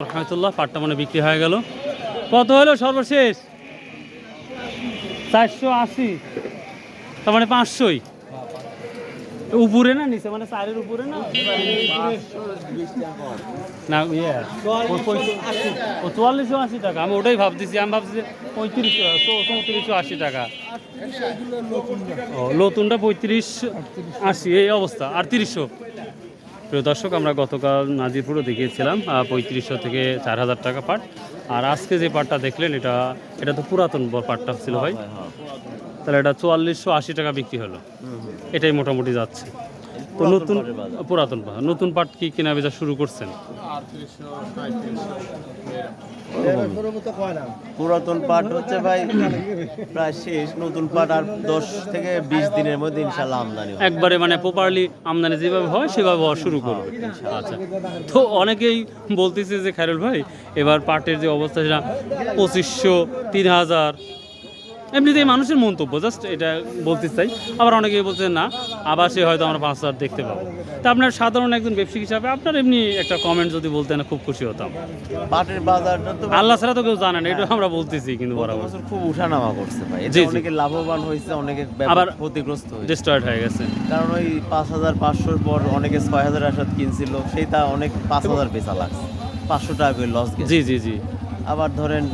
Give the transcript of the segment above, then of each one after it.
রহমতুল্লাহ পাটটা মানে বিক্রি হয়ে গেল। কত হলো সর্বশেষ? 480, তার মানে 500ই উপরে না নিচে, মানে চারের উপরে না না ইয়ে 4480 টাকা। আমি ওটাই ভাবতেছি, আমি ভাবছি 3480 টাকা। ও নতুনটা 3580 এই অবস্থা। আর 300। প্রিয় দর্শক, আমরা গতকাল নাজিরপুরও দেখিয়েছিলাম 3500 থেকে 4000 টাকা পাট। আর আজকে যে পাটটা দেখলেন এটা তো পুরাতন পাটটা ছিল ভাই, তাহলে এটা 4480 টাকা বিক্রি হলো। এটাই মোটামুটি যাচ্ছে। তো নতুন পুরাতন পাট, নতুন পাট কি কেনা বেচা শুরু করছেন? পুরাতন পাট হচ্ছে ভাই প্রায় শেষ, নতুন পাট আর 10 থেকে 20 দিনের মধ্যে ইনশাল্লাহ আমদানি হবে। একবারে মানে প্রপারলি আমদানি যেভাবে হয় সেভাবে হওয়া শুরু করবে। আচ্ছা, তো অনেকেই বলতেছে যে খায়রুল ভাই এবার পাটের যে অবস্থা সেটা 2500, 3000, এমনিতেই মানুষের মন্তব্য, জাস্ট এটা বলতে চাই। আবার অনেকেই বলছে না, আবার সে হয়তো আমরা 5000 দেখতে পাবো। তা আপনার সাধারণ একজন ব্যবসায়ী হিসাবে আপনার এমনি একটা কমেন্ট যদি বলতেন খুব খুশি হতাম। পাটের বাজারটা তো আল্লাহ ছাড়া তো কেউ জানেন, এটা আমরা বলতেছি, কিন্তু বরাবর বছর খুব উঠানামা করছে ভাই। জি, জি। অনেকে লাভবান হয়েছে, অনেকে আবার ক্ষতিগ্রস্ত হয়েছে। ডিস্ট্রয়েড হয়ে গেছে। কারণ ওই 5500-র পর অনেকে 6000 আসাদ কিনছিল, সেইটা অনেক 5000 বেচা লাগছে, 500 টাকা করে লস গেছে। জি জি জি। আবার ধরেন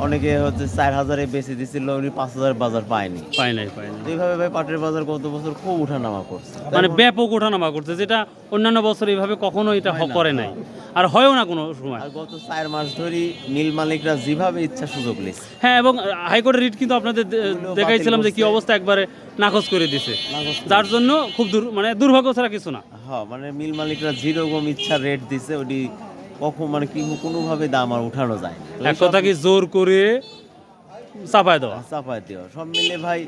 অনেকে হচ্ছে 4000-এ বেচে দিছিল, উনি 5000 বাজার পায়নি। পাই নাই। এইভাবে ভাই পাটের বাজার গত বছর খুব উঠানামা করছে, মানে ব্যাপক ওঠানামা করছে, যেটা অন্যান্য বছর এইভাবে কখনো এটা করে নাই, আর হয়ও না কোনো সময়। আর গত 4 মাস ধরে মিল মালিকরা যেভাবে ইচ্ছা সুযোগ নিচ্ছে। হ্যাঁ, এবং হাইকোর্টের রিট কিন্তু আপনাদের দেখাইছিলাম যে কি অবস্থা, একবারে নাকচ করে দিছে, যার জন্য খুব মানে দুর্ভাগ্য ছাড়া কিছু না। হ্যাঁ, মানে মিল মালিকরা যেরকম ইচ্ছা রেট দিছে, ওটি কখন মানে কি কোনোভাবে দাম আর উঠানো যায় না। এক কথা কি জোর করে চাপায় দেওয়া। চাপায় দেওয়া সব মিলে ভাই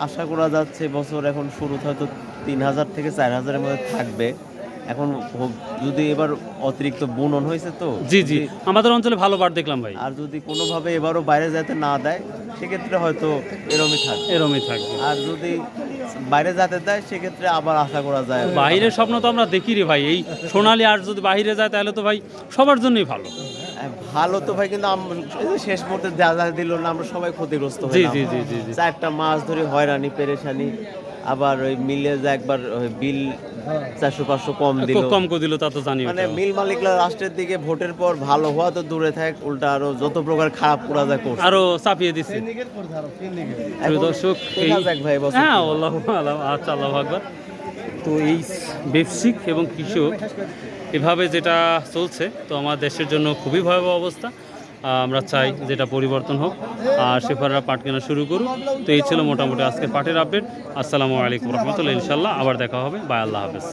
আশা করা যাচ্ছে বছর এখন শুরু হয়তো 3000 থেকে 4000-এর মধ্যে থাকবে। এখন যদি এবার অতিরিক্ত বুনন হয়েছে তো, জি জি, আমাদের অঞ্চলে ভালো পাট দেখলাম ভাই। আর যদি কোনোভাবে এবারও বাইরে যেতে না দেয় সেক্ষেত্রে হয়তো এরমই থাকবে। আর যদি বাইরে যেতে দেয় সেক্ষেত্রে আবার আশা করা যায়। বাইরের স্বপ্ন তো আমরা দেখি রে ভাই, এই সোনালী আর যদি বাইরে যায় তাহলে তো ভাই সবার জন্যই ভালো। ভালো তো ভাই, কিন্তু শেষ মুহূর্তে যা দিল না, আমরা সবাই ক্ষতিগ্রস্ত জি হলাম। জি জি জি জি। 4টা মাস ধরে হয়রানি পেরেশানি, আবার ওই মিলে যা একবার বিল 400-500 কম করে দিল, তা তো জানি। মানে মিল মালিকরা লাস্টের দিকে ভোটের পর ভালো হওয়া তো দূরে থাক, উল্টা আরো যত প্রকার খারাপ করা যায় করছে, আরো চাপিয়ে দিচ্ছে। দর্শক, ভাই হ্যাঁ আল্লাহু আলাম, আচ্ছা আল্লাহু আকবার। তো এই ব্যবসায়িক এবং কৃষক এভাবে যেটা চলছে, তো আমার দেশের জন্য খুবই ভয়াবহ অবস্থা। আমরা চাই যেটা পরিবর্তন হোক আর শেফাররা পাট কেনা শুরু করুক। তো এই ছিল মোটামুটি আজকে পাটের আপডেট। আসসালামু আলাইকুম রহমতুল্লাহ। ইনশাল্লাহ আবার দেখা হবে। বাই, আল্লাহ হাফেজ।